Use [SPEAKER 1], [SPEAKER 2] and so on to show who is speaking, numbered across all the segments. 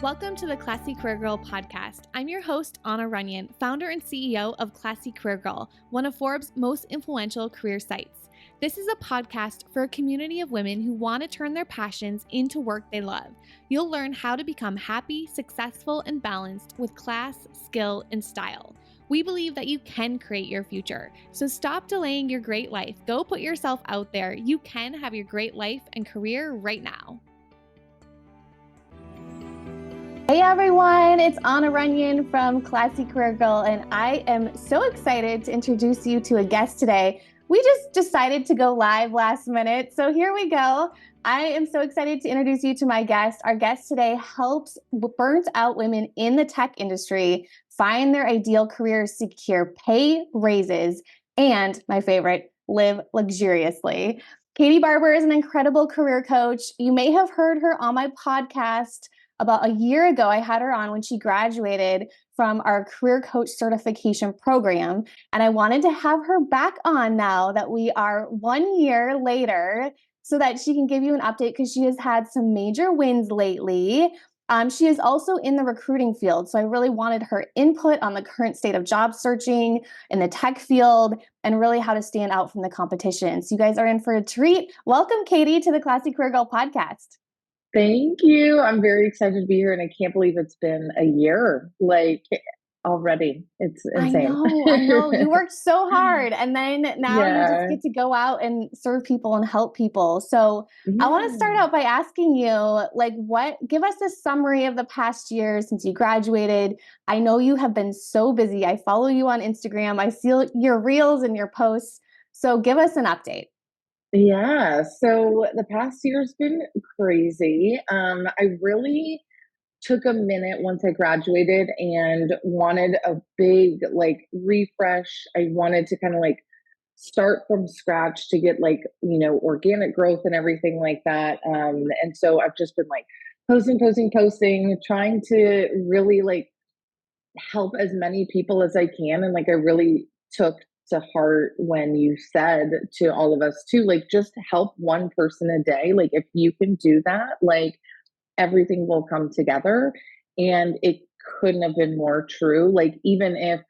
[SPEAKER 1] Welcome to the Classy Career Girl podcast. I'm your host, Anna Runyan, founder and CEO of Classy Career Girl, one of Forbes' most influential career sites. This is a podcast for a community of women who want to turn their passions into work they love. You'll learn how to become happy, successful, and balanced with class, skill, and style. We believe that you can create your future. So stop delaying your great life. Go put yourself out there. You can have your great life and career right now. Hey everyone, it's Anna Runyan from Classy Career Girl, and I am so excited to introduce you to a guest today. We just decided to go live last minute, so here we go. I am so excited to introduce you to my guest. Our guest today helps burnt out women in the tech industry find their ideal careers, secure pay raises, and my favorite, live luxuriously. Caitie Barber is an incredible career coach. You may have heard her on my podcast about a year ago. I had her on when she graduated from our career coach certification program. And I wanted to have her back on now that we are 1 year later so that she can give you an update because she has had some major wins lately. She is also in the recruiting field. So I really wanted her input on the current state of job searching in the tech field and really how to stand out from the competition. So you guys are in for a treat. Welcome, Caitie, to the Classy Career Girl podcast.
[SPEAKER 2] Thank you. I'm very excited to be here, and I can't believe it's been a year, already. It's insane.
[SPEAKER 1] I know. You worked so hard, and then now you just get to go out and serve people and help people. So I want to start out by asking you, give us a summary of the past year since you graduated. I know you have been so busy. I follow you on Instagram. I see your reels and your posts. So give us an update.
[SPEAKER 2] Yeah, so the past year's been crazy. I really took a minute once I graduated and wanted a big refresh. I wanted to kind of start from scratch to get organic growth and everything like that. And so I've just been posting, trying to really help as many people as I can. And I really took to heart when you said to all of us too, just help one person a day. If you can do that, everything will come together. And it couldn't have been more true. Even if,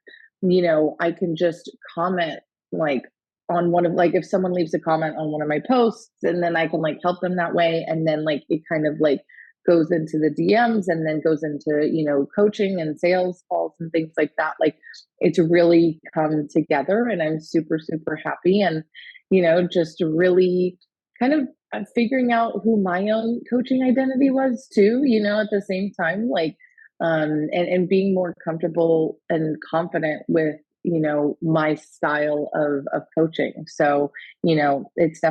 [SPEAKER 2] I can just comment on one of if someone leaves a comment on one of my posts, and then I can help them that way. And then it kind of goes into the DMs and then goes into, coaching and sales calls and things like that. It's really come together, and I'm super, super happy. And, just really kind of figuring out who my own coaching identity was too, at the same time, and being more comfortable and confident with, my style of coaching. So, it's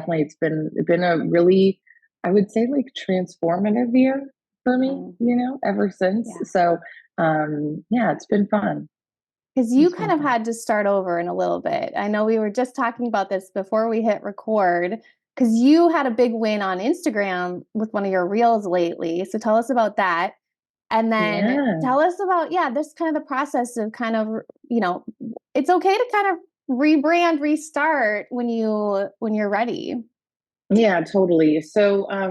[SPEAKER 2] been a really, I would say transformative year for me, ever since. Yeah. So, it's been fun.
[SPEAKER 1] Because you kind of had to start over in a little bit. I know we were just talking about this before we hit record, because you had a big win on Instagram with one of your reels lately. So tell us about that. And then tell us about, this kind of the process of kind of, it's okay to kind of rebrand, restart when you're ready.
[SPEAKER 2] Yeah, totally. So I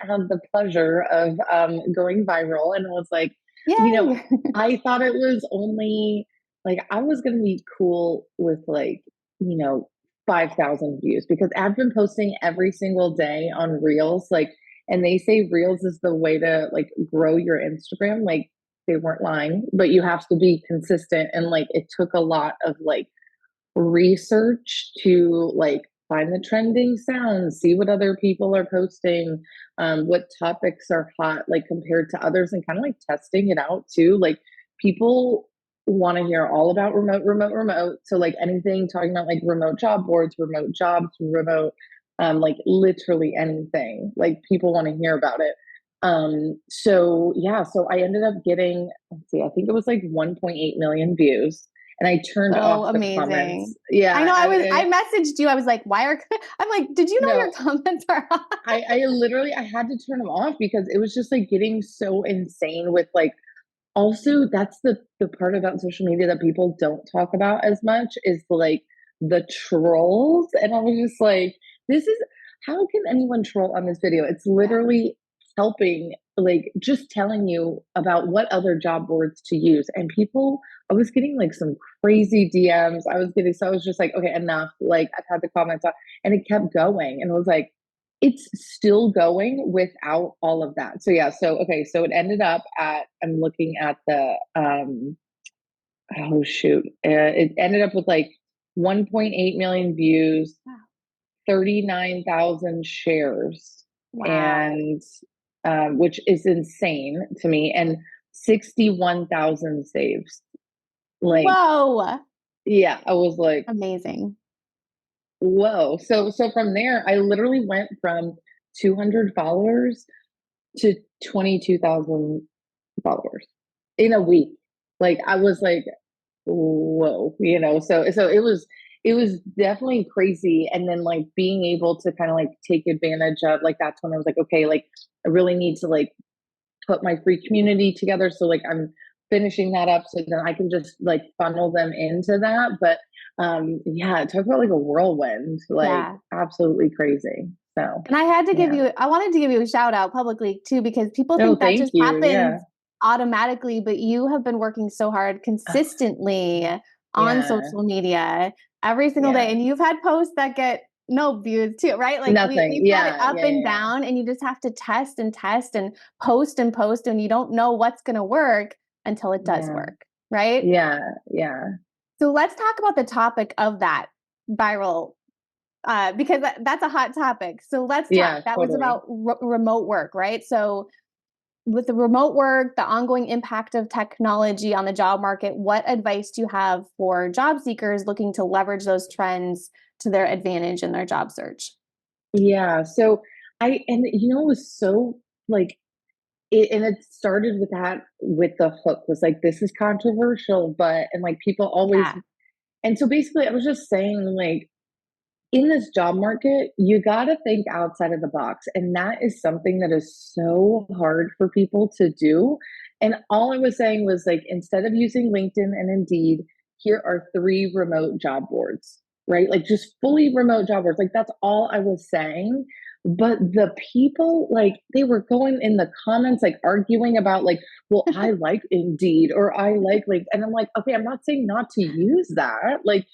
[SPEAKER 2] had the pleasure of going viral, and it was
[SPEAKER 1] Yay!
[SPEAKER 2] I thought it was only I was going to be cool with 5,000 views, because I've been posting every single day on Reels, and they say Reels is the way to grow your Instagram. They weren't lying, but you have to be consistent. And it took a lot of research to find the trending sounds, see what other people are posting, what topics are hot, compared to others, and kind of testing it out too. People want to hear all about remote. So anything talking about remote job boards, remote jobs, remote, literally anything, people want to hear about it. So I ended up getting, I think it was 1.8 million views. And I turned off the comments.
[SPEAKER 1] Yeah, I know. I messaged you. I was like, did you know your comments are off?
[SPEAKER 2] I had to turn them off because it was just getting so insane with also that's the part about social media that people don't talk about as much is the trolls. And I was just this is, how can anyone troll on this video? It's literally helping like just telling you about what other job boards to use. And people, I was getting like some crazy DMs. So I was just like, okay, enough. Like I've had the comments on, and it kept going. And I was like, it's still going without all of that. So yeah, so okay, so it ended up at, I'm looking at the oh shoot. It ended up with like 1.8 million views,
[SPEAKER 1] Wow.
[SPEAKER 2] 39,000 shares,
[SPEAKER 1] Wow.
[SPEAKER 2] and which is insane to me, and 61,000 saves. Like,
[SPEAKER 1] Whoa.
[SPEAKER 2] yeah, I was like,
[SPEAKER 1] Amazing.
[SPEAKER 2] whoa. So from there, I literally went from 200 followers to 22,000 followers in a week. Like I was like, whoa, so it was definitely crazy. And then like being able to kind of like take advantage of, like, that's when I was like, okay, like I really need to like put my free community together. So like I'm finishing that up so then I can just like funnel them into that. But yeah, talk about like a whirlwind, like
[SPEAKER 1] Yeah.
[SPEAKER 2] absolutely crazy. So
[SPEAKER 1] And
[SPEAKER 2] yeah.
[SPEAKER 1] I wanted to give you a shout out publicly too, because people
[SPEAKER 2] No,
[SPEAKER 1] think that
[SPEAKER 2] thank
[SPEAKER 1] just
[SPEAKER 2] you. Yeah.
[SPEAKER 1] happens automatically, but you have been working so hard consistently on
[SPEAKER 2] Yeah.
[SPEAKER 1] social media every single day.
[SPEAKER 2] Yeah.
[SPEAKER 1] And you've had posts that get no views too, right? Like
[SPEAKER 2] Nothing.
[SPEAKER 1] we've had it
[SPEAKER 2] Yeah.
[SPEAKER 1] up
[SPEAKER 2] Yeah.
[SPEAKER 1] and
[SPEAKER 2] Yeah.
[SPEAKER 1] down, and you just have to test and test and post, and you don't know what's gonna work until it does
[SPEAKER 2] Yeah.
[SPEAKER 1] work, right?
[SPEAKER 2] Yeah. Yeah.
[SPEAKER 1] So let's talk about the topic of that viral because that's a hot topic. So let's talk.
[SPEAKER 2] Yeah.
[SPEAKER 1] That was
[SPEAKER 2] Totally.
[SPEAKER 1] about remote work, right? So with the remote work, the ongoing impact of technology on the job market, what advice do you have for job seekers looking to leverage those trends to their advantage in their job search?
[SPEAKER 2] Yeah. So and it was so like, and it started with that, with the hook was like, this is controversial, but, and like people always,
[SPEAKER 1] Yeah.
[SPEAKER 2] and so basically I was just saying, like, in this job market, you got to think outside of the box. And that is something that is so hard for people to do. And all I was saying was like, instead of using LinkedIn and Indeed, here are 3 remote job boards, right? Like just fully remote job boards. Like that's all I was saying. But the people, like, they were going in the comments, like arguing about, like, well, I like Indeed or I like, and I'm like, okay, I'm not saying not to use that. Like,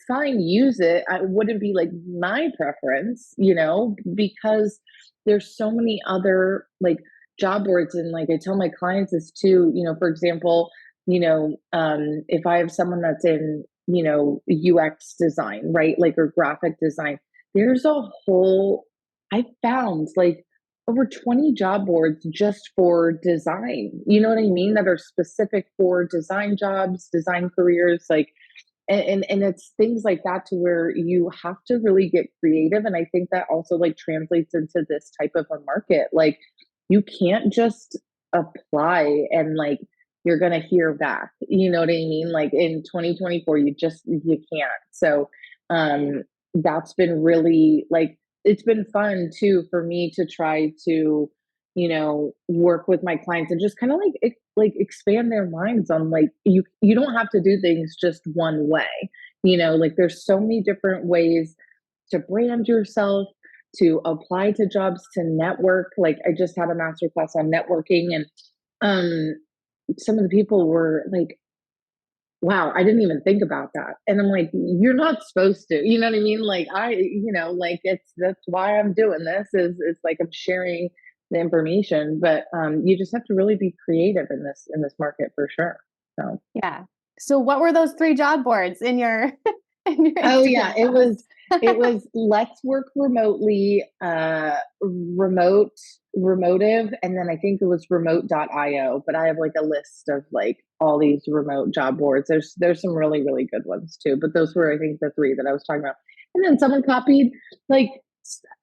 [SPEAKER 2] fine, use it. I wouldn't be like my preference, because there's so many other like job boards. And like I tell my clients this too, for example, if I have someone that's in, UX design, right? Like, or graphic design, there's a whole, I found like over 20 job boards just for design. You know what I mean? That are specific for design jobs, design careers, like, and it's things like that, to where you have to really get creative. And I think that also like translates into this type of a market. Like, you can't just apply and like you're gonna hear back. You know what I mean? Like in 2024, you can't. So that's been really like, it's been fun too for me to try to, work with my clients and just kind of like expand their minds on, like, you don't have to do things just one way. Like there's so many different ways to brand yourself, to apply to jobs, to network. Like I just had a master class on networking, and um some of the people were like, wow, I didn't even think about that. And I'm like, you're not supposed to, you know what I mean? Like like that's why I'm doing this, is it's like I'm sharing the information. But you just have to really be creative in this market for sure. So
[SPEAKER 1] Yeah. So what were those three job boards in your in your
[SPEAKER 2] oh yeah,
[SPEAKER 1] Instagram post?
[SPEAKER 2] it was let's work remotely, remotive, and then I think it was remote.io. But I have like a list of like all these remote job boards. There's some really, really good ones too. But those were, I think, the 3 that I was talking about. And then someone copied, like,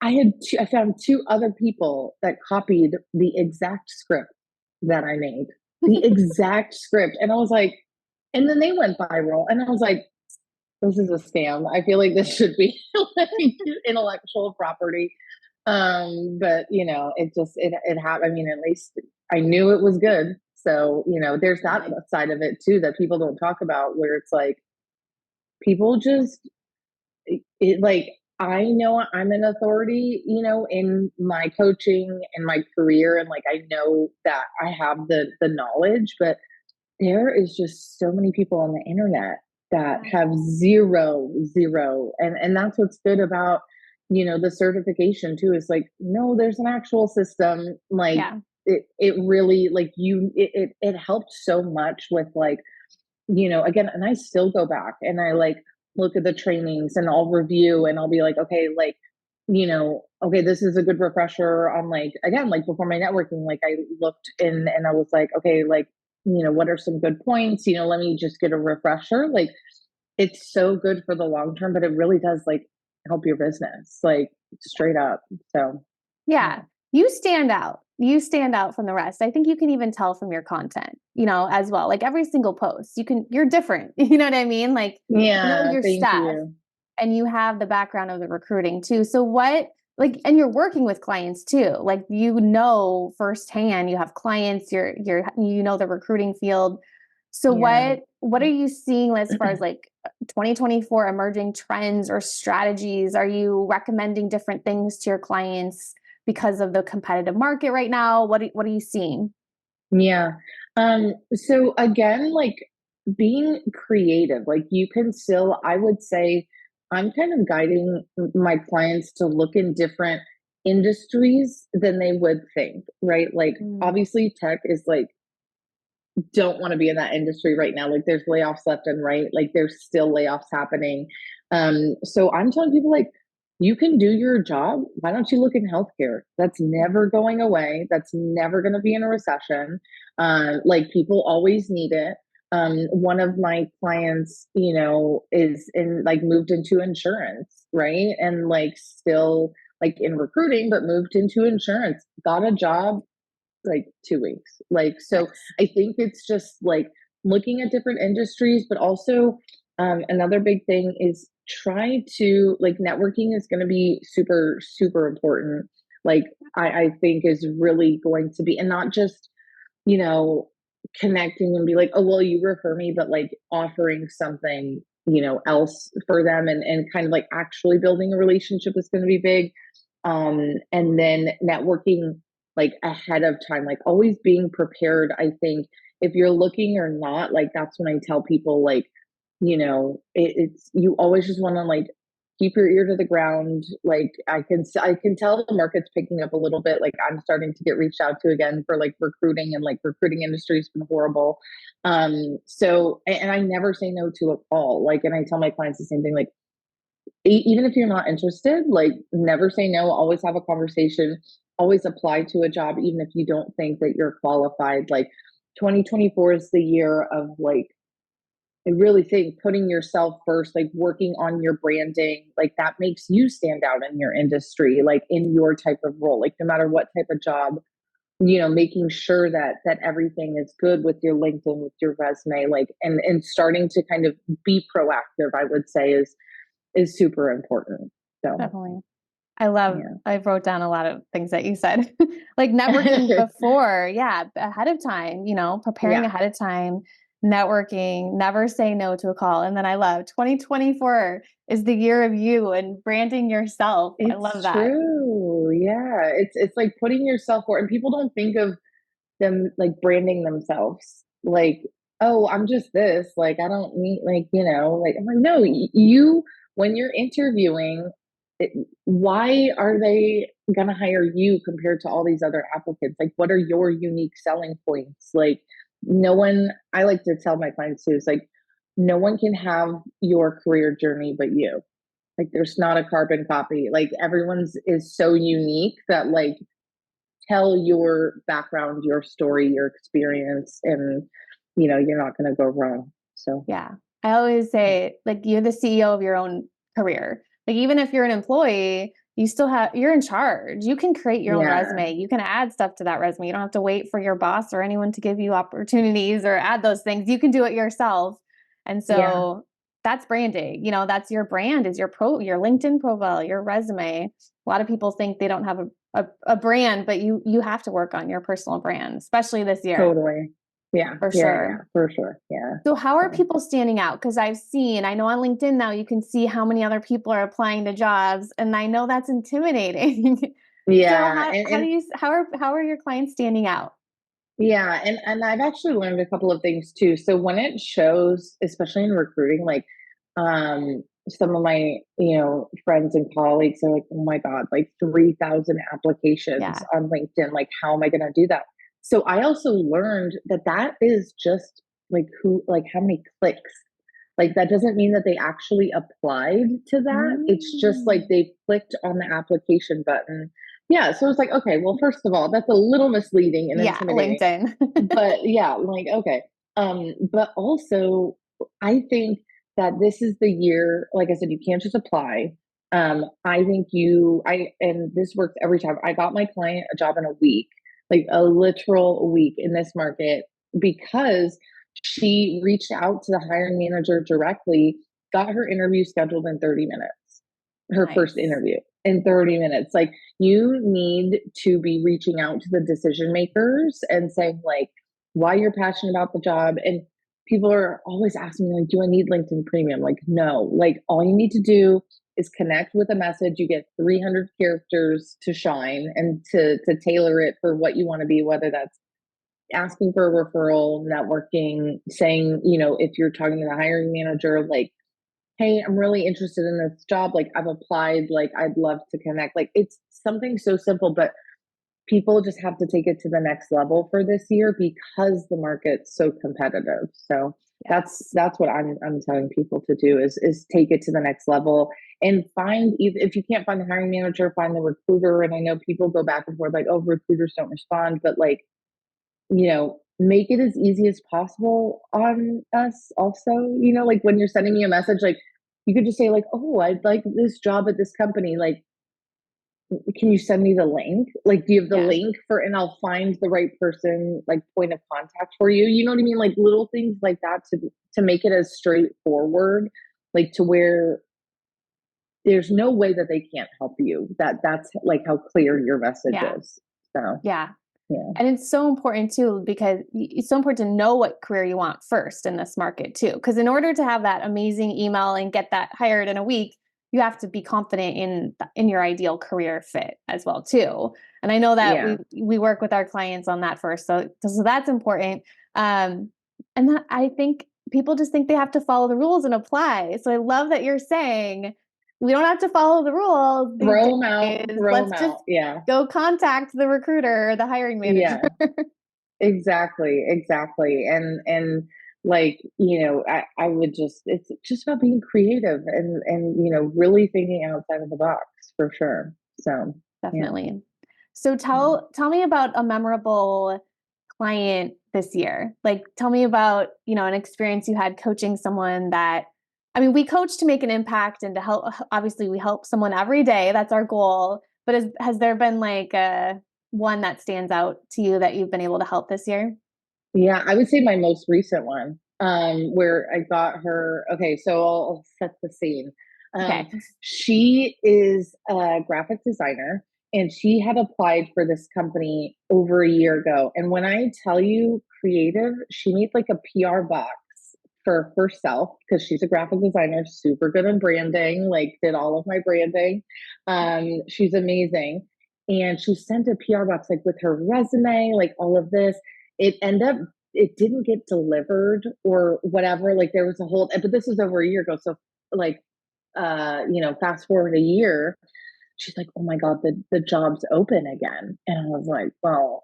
[SPEAKER 2] I found 2 other people that copied the exact script that I made. The exact script. And I was like, and then they went viral. And I was like, this is a scam. I feel like this should be like intellectual property. But it happened. I mean, at least I knew it was good. So, there's that side of it too that people don't talk about, where it's like people just, like, I know I'm an authority, in my coaching and my career, and like I know that I have the knowledge, but there is just so many people on the internet that
[SPEAKER 1] Yeah.
[SPEAKER 2] have zero, and that's what's good about the certification too. Is like, no, there's an actual system. Like
[SPEAKER 1] Yeah.
[SPEAKER 2] it really, like, it helped so much with, like, again, and I still go back and I like look at the trainings and I'll review and I'll be like, okay, like, okay, this is a good refresher on, like, again, like before my networking, like I looked in and I was like, okay, like, what are some good points? Let me just get a refresher. Like, it's so good for the long term, but it really does, like, help your business, like, straight up. So, yeah.
[SPEAKER 1] Yeah, you stand out. You stand out from the rest. I think you can even tell from your content, as well. Like every single post, you're different. You know what I mean? Like,
[SPEAKER 2] Yeah.
[SPEAKER 1] your
[SPEAKER 2] Thank
[SPEAKER 1] stuff
[SPEAKER 2] you.
[SPEAKER 1] and you have the background of the recruiting too. So and you're working with clients too. Like, firsthand, you have clients, the recruiting field. So
[SPEAKER 2] Yeah.
[SPEAKER 1] what are you seeing as far as like 2024 emerging trends or strategies? Are you recommending different things to your clients because of the competitive market right now? What are you seeing?
[SPEAKER 2] Yeah. So again, like, being creative, like, you can still, I would say, I'm kind of guiding my clients to look in different industries than they would think, right? Like,
[SPEAKER 1] Mm,
[SPEAKER 2] obviously, tech is like, don't want to be in that industry right now. Like, there's layoffs left and right. Like, there's still layoffs happening. So I'm telling people, like, you can do your job. Why don't you look in healthcare? That's never going away. That's never going to be in a recession. Like, people always need it. One of my clients, is in, like, moved into insurance, right? And like, still, like, in recruiting, but moved into insurance, got a job like 2 weeks. Like, so
[SPEAKER 1] nice.
[SPEAKER 2] I think it's just like looking at different industries, but also, another big thing is try to, like, networking is going to be super, super important. Like, I think is really going to be, and not just, you know, connecting and be like, oh, well, you refer me, but like offering something, else for them, and kind of like actually building a relationship is going to be big. And then networking, like, ahead of time, like always being prepared. I think if you're looking or not, like, that's when I tell people, like, it's, you always just want to, like, keep your ear to the ground. Like, I can tell the market's picking up a little bit. Like, I'm starting to get reached out to again for like recruiting, and like recruiting industry's been horrible. So, and I never say no to a call. Like, and I tell my clients the same thing. Like, even if you're not interested, like, never say no. Always have a conversation. Always apply to a job, even if you don't think that you're qualified. Like, 2024 is the year of, like, I really think putting yourself first, like working on your branding, like that makes you stand out in your industry, like in your type of role, like no matter what type of job, making sure that everything is good with your LinkedIn, with your resume, like, and starting to kind of be proactive, I would say, is super important. So,
[SPEAKER 1] Definitely.
[SPEAKER 2] yeah.
[SPEAKER 1] I wrote down a lot of things that you said. Like networking before, yeah, ahead of time, preparing
[SPEAKER 2] Yeah,
[SPEAKER 1] ahead of time, networking, never say no to a call. And then I love 2024 is the year of you and branding yourself. I love
[SPEAKER 2] it's
[SPEAKER 1] that.
[SPEAKER 2] true. Yeah, it's like putting yourself for, and people don't think of them like branding themselves, like, oh, I'm just this, like, I don't need, like, like, I'm like, no, you, when you're interviewing, it, why are they gonna hire you compared to all these other applicants? Like, what are your unique selling points? Like, no one, I like to tell my clients too, it's like, no one can have your career journey but you. Like, there's not a carbon copy. Like, everyone's is so unique that, like, tell your background, your story, your experience, and you're not going to go wrong. So,
[SPEAKER 1] Yeah. I always say, like, you're the CEO of your own career. Like, even if you're an employee, you're in charge. You can create your own
[SPEAKER 2] yeah,
[SPEAKER 1] resume. You can add stuff to that resume. You don't have to wait for your boss or anyone to give you opportunities or add those things. You can do it yourself. And
[SPEAKER 2] yeah,
[SPEAKER 1] so that's branding. That's your brand, is your LinkedIn profile, your resume. A lot of people think they don't have a brand, but you have to work on your personal brand, especially this year.
[SPEAKER 2] totally. Yeah,
[SPEAKER 1] for
[SPEAKER 2] yeah,
[SPEAKER 1] sure.
[SPEAKER 2] yeah, for sure. Yeah.
[SPEAKER 1] So how are
[SPEAKER 2] So
[SPEAKER 1] people standing out? Because I know on LinkedIn now you can see how many other people are applying to jobs, and I know that's intimidating. So
[SPEAKER 2] yeah,
[SPEAKER 1] how are your clients standing out?
[SPEAKER 2] yeah, and I've actually learned a couple of things too. So when it shows, especially in recruiting, like some of my, friends and colleagues are like, "Oh my God, like 3,000 applications
[SPEAKER 1] Yeah.
[SPEAKER 2] on LinkedIn. Like, how am I going to do that?" So I also learned that that is just like how many clicks. Like that doesn't mean that they actually applied to that. It's just like
[SPEAKER 1] Mm.
[SPEAKER 2] they clicked on the application button. Yeah, so it's like, okay, well, first of all, that's a little misleading and
[SPEAKER 1] Yeah,
[SPEAKER 2] intimidating.
[SPEAKER 1] LinkedIn.
[SPEAKER 2] But yeah, like, okay. But also I think that this is the year, like I said, you can't just apply. I think and this works every time. I got my client a job in a week, like a literal week in this market because she reached out to the hiring manager directly, got her interview scheduled in 30 minutes, her first
[SPEAKER 1] Nice.
[SPEAKER 2] interview in 30 minutes. Like, you need to be reaching out to the decision makers and saying, like, why you're passionate about the job. And people are always asking me, like, do I need LinkedIn Premium? Like, no, like, all you need to do is connect with a message. You get 300 characters to shine and to tailor it for what you want to be, whether that's asking for a referral, networking, saying, if you're talking to the hiring manager, like, hey, I'm really interested in this job. Like, I've applied, like, I'd love to connect. Like, it's something so simple, but people just have to take it to the next level for this year because the market's so competitive. So
[SPEAKER 1] Yes.
[SPEAKER 2] that's what I'm telling people to do is take it to the next level and find, if you can't find the hiring manager, find the recruiter. And I know people go back and forth like, oh, recruiters don't respond, but like, make it as easy as possible on us also. Like when you're sending me a message, like you could just say like, "Oh, I'd like this job at this company. Like, can you send me the link? Like, do you have the
[SPEAKER 1] Yeah.
[SPEAKER 2] link for, and I'll find the right person, like point of contact for you." You know what I mean? Like little things like that to make it as straightforward, like to where there's no way that they can't help you. That's like how clear your message
[SPEAKER 1] Yeah.
[SPEAKER 2] is. So,
[SPEAKER 1] Yeah.
[SPEAKER 2] yeah.
[SPEAKER 1] And it's so important too, because it's so important to know what career you want first in this market too. Because in order to have that amazing email and get that hired in a week, you have to be confident in your ideal career fit as well too. And I know that
[SPEAKER 2] Yeah.
[SPEAKER 1] we work with our clients on that first, so that's important. Um, and that I think people just think they have to follow the rules and apply. So I love that you're saying we don't have to follow the rules these
[SPEAKER 2] Throw them out,
[SPEAKER 1] days.
[SPEAKER 2] throw
[SPEAKER 1] Let's
[SPEAKER 2] them
[SPEAKER 1] just
[SPEAKER 2] out. Yeah.
[SPEAKER 1] go contact the recruiter or the hiring manager.
[SPEAKER 2] Yeah. Exactly, exactly. And like, I would just, it's just about being creative and really thinking outside of the box for sure. So, yeah.
[SPEAKER 1] Definitely. So
[SPEAKER 2] Yeah.
[SPEAKER 1] tell me about a memorable client this year. Like tell me about, an experience you had coaching someone that we coach to make an impact and to help obviously we help someone every day. That's our goal. But has there been like a one that stands out to you that you've been able to help this year?
[SPEAKER 2] Yeah, I would say my most recent one, where I got her. Okay, so I'll set the scene.
[SPEAKER 1] Okay.
[SPEAKER 2] She is a graphic designer and she had applied for this company over a year ago. And when I tell you creative, she made like a PR box for herself because she's a graphic designer, super good in branding, like did all of my branding. She's amazing. And she sent a PR box like with her resume, like all of this. It didn't get delivered or whatever. Like there was a whole, but this was over a year ago. So like, fast forward a year, she's like, "Oh my God, the job's open again." And I was like, well,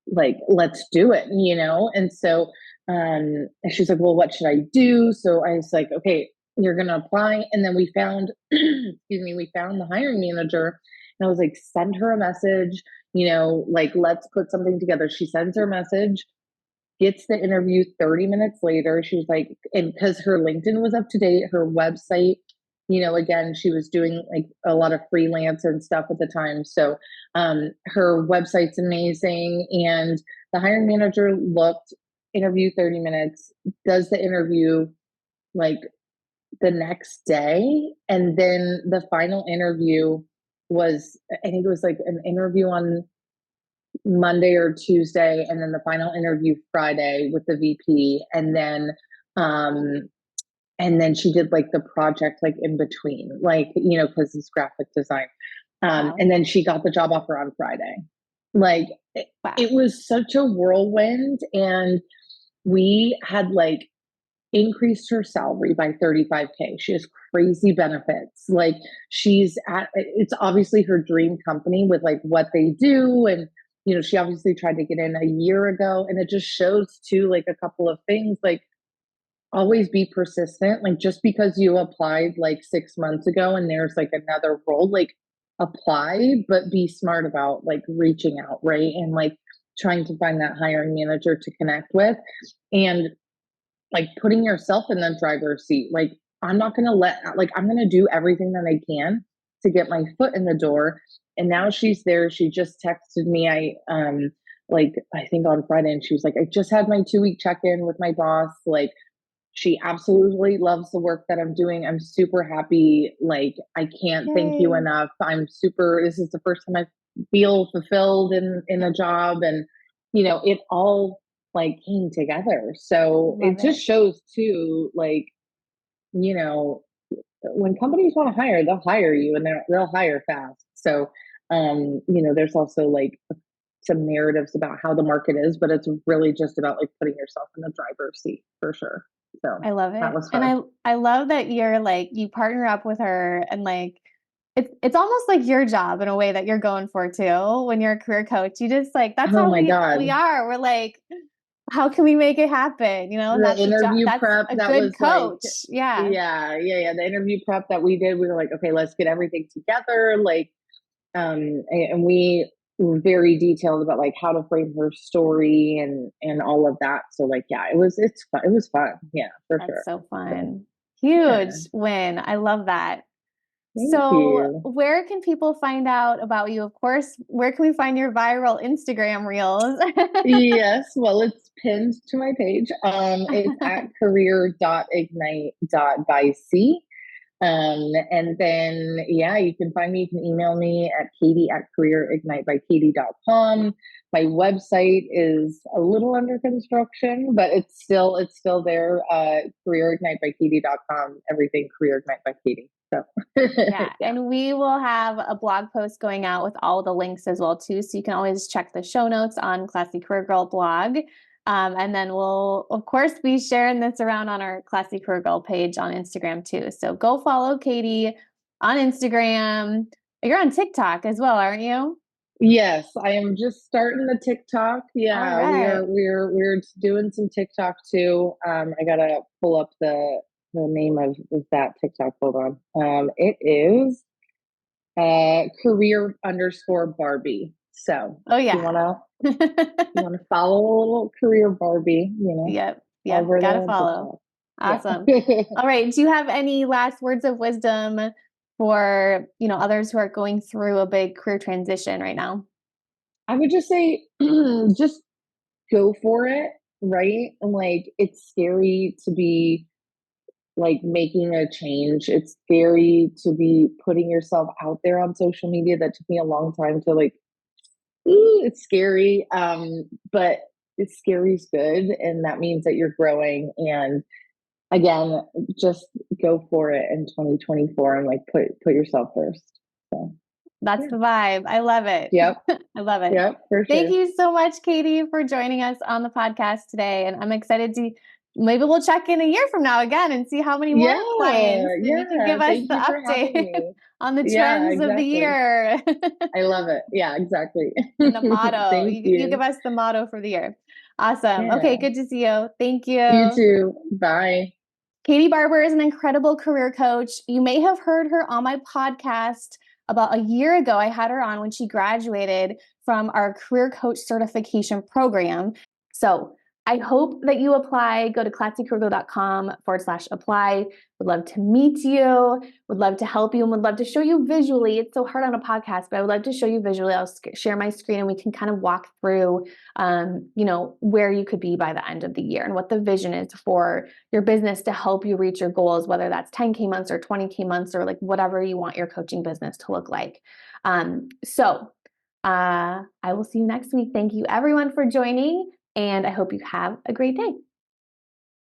[SPEAKER 2] like, let's do it, And so, she's like, "Well, what should I do?" So I was like, "Okay, you're going to apply." And then we found, excuse me, we found the hiring manager and I was like, send her a message, like, let's put something together. She sends her message, gets the interview 30 minutes later. She was like, and because her LinkedIn was up to date, her website, again, she was doing like a lot of freelance and stuff at the time. So her website's amazing. And the hiring manager looked, interview 30 minutes, does the interview like the next day. And then the final interview was, I think it was like an interview on Monday or Tuesday, and then the final interview Friday with the VP, um, and then she did like the project like in between, like because it's graphic design.
[SPEAKER 1] Wow.
[SPEAKER 2] And then she got the job offer on Friday. Like
[SPEAKER 1] Wow.
[SPEAKER 2] it was such a whirlwind, and we had like increased her salary by 35K. She has crazy benefits. Like it's obviously her dream company with like what they do. And, she obviously tried to get in a year ago, and it just shows too, like a couple of things, like always be persistent. Like just because you applied like 6 months ago and there's like another role, like apply, but be smart about like reaching out, right? And like trying to find that hiring manager to connect with. And like putting yourself in the driver's seat. Like I'm going to do everything that I can to get my foot in the door. And now she's there. She just texted me. I think on Friday, and she was like, I just had my 2-week check-in with my boss. Like, she absolutely loves the work that I'm doing. I'm super happy. Like, I can't thank you
[SPEAKER 1] Yay.
[SPEAKER 2] enough. This is the first time I feel fulfilled in a job. And, it all like came together. So
[SPEAKER 1] Love
[SPEAKER 2] it
[SPEAKER 1] it.
[SPEAKER 2] just shows too, like, you know, when companies want to hire, they'll hire you, and they'll hire fast. So, there's also like some narratives about how the market is, but it's really just about like putting yourself in the driver's seat for sure. So
[SPEAKER 1] I love
[SPEAKER 2] that
[SPEAKER 1] it.
[SPEAKER 2] was
[SPEAKER 1] And
[SPEAKER 2] fun.
[SPEAKER 1] I love that you're like you partner up with her and like it's almost like your job in a way that you're going for too when you're a career coach. You just like that's
[SPEAKER 2] Oh
[SPEAKER 1] how
[SPEAKER 2] my
[SPEAKER 1] we
[SPEAKER 2] God.
[SPEAKER 1] are. We're like, how can we make it happen? And
[SPEAKER 2] The
[SPEAKER 1] that's a job
[SPEAKER 2] interview
[SPEAKER 1] that's
[SPEAKER 2] prep
[SPEAKER 1] a
[SPEAKER 2] that
[SPEAKER 1] good
[SPEAKER 2] was like,
[SPEAKER 1] coach. Yeah.
[SPEAKER 2] yeah. The interview prep that we did, we were like, okay, let's get everything together. Like, and we were very detailed about like how to frame her story and all of that. So like, yeah, it's fun. It was fun. Yeah, for
[SPEAKER 1] That's
[SPEAKER 2] sure.
[SPEAKER 1] so
[SPEAKER 2] So
[SPEAKER 1] fun.
[SPEAKER 2] yeah,
[SPEAKER 1] Huge win. I love that.
[SPEAKER 2] thank
[SPEAKER 1] So,
[SPEAKER 2] you.
[SPEAKER 1] where can people find out about you? Of course, where can we find your viral Instagram reels?
[SPEAKER 2] Yes, well, it's pinned to my page. It's at career.ignite.byc. And then, yeah, you can find me, you can email me at Caitie at careerignitebycaitie.com. My website is a little under construction, but it's still there. Careerignitebycaitie.com, everything Career Ignite by Caitie. So
[SPEAKER 1] Yeah,
[SPEAKER 2] yeah.
[SPEAKER 1] and we will have a blog post going out with all the links as well too, so you can always check the show notes on Classy Career Girl blog. And then we'll, of course, be sharing this around on our Classy Career Girl page on Instagram too. So go follow Caitie on Instagram. You're on TikTok as well, aren't you?
[SPEAKER 2] Yes, I am just starting the TikTok.
[SPEAKER 1] All
[SPEAKER 2] Yeah,
[SPEAKER 1] right.
[SPEAKER 2] we're doing some TikTok too. I gotta pull up the name of that TikTok. Hold on. It is career underscore Barbie. So
[SPEAKER 1] Oh
[SPEAKER 2] if you
[SPEAKER 1] yeah.
[SPEAKER 2] wanna follow a little career Barbie,
[SPEAKER 1] Yep.
[SPEAKER 2] over
[SPEAKER 1] Gotta
[SPEAKER 2] there on
[SPEAKER 1] follow.
[SPEAKER 2] TikTok.
[SPEAKER 1] Awesome.
[SPEAKER 2] Yeah.
[SPEAKER 1] All right. Do you have any last words of wisdom for, others who are going through a big career transition right now?
[SPEAKER 2] I would just say just go for it, right? And like it's scary to be like making a change. It's scary to be putting yourself out there on social media. That took me a long time to like, ooh, it's scary. But it's scary's good. And that means that you're growing. And again, just go for it in 2024 and like put yourself first. So
[SPEAKER 1] That's
[SPEAKER 2] yeah.
[SPEAKER 1] the vibe. I love it.
[SPEAKER 2] Yep.
[SPEAKER 1] I love it.
[SPEAKER 2] Yep, for
[SPEAKER 1] Thank
[SPEAKER 2] sure.
[SPEAKER 1] you so much, Caitie, for joining us on the podcast today. And I'm excited to maybe we'll check in a year from now again and see how many more
[SPEAKER 2] Yeah,
[SPEAKER 1] clients, and you can
[SPEAKER 2] yeah.
[SPEAKER 1] give us
[SPEAKER 2] Thank
[SPEAKER 1] the
[SPEAKER 2] you for having
[SPEAKER 1] update
[SPEAKER 2] me.
[SPEAKER 1] on the
[SPEAKER 2] Yeah,
[SPEAKER 1] trends of the
[SPEAKER 2] exactly.
[SPEAKER 1] year
[SPEAKER 2] I love it. Yeah, exactly.
[SPEAKER 1] and the motto.
[SPEAKER 2] Thank
[SPEAKER 1] You give
[SPEAKER 2] you.
[SPEAKER 1] us the motto for the year. Awesome. Okay,
[SPEAKER 2] Yeah.
[SPEAKER 1] good to see you. Thank
[SPEAKER 2] You
[SPEAKER 1] you.
[SPEAKER 2] too. Bye.
[SPEAKER 1] Caitie Barber is an incredible career coach. You may have heard her on my podcast about a year ago. I had her on when she graduated from our career coach certification program. So I hope that you apply. Go to classycareergirl.com/apply. Would love to meet you, would love to help you, and would love to show you visually. It's so hard on a podcast, but I would love to show you visually. I'll share my screen and we can kind of walk through, where you could be by the end of the year and what the vision is for your business to help you reach your goals, whether that's 10K months or 20K months or like whatever you want your coaching business to look like. So I will see you next week. Thank you everyone for joining, and I hope you have a great day.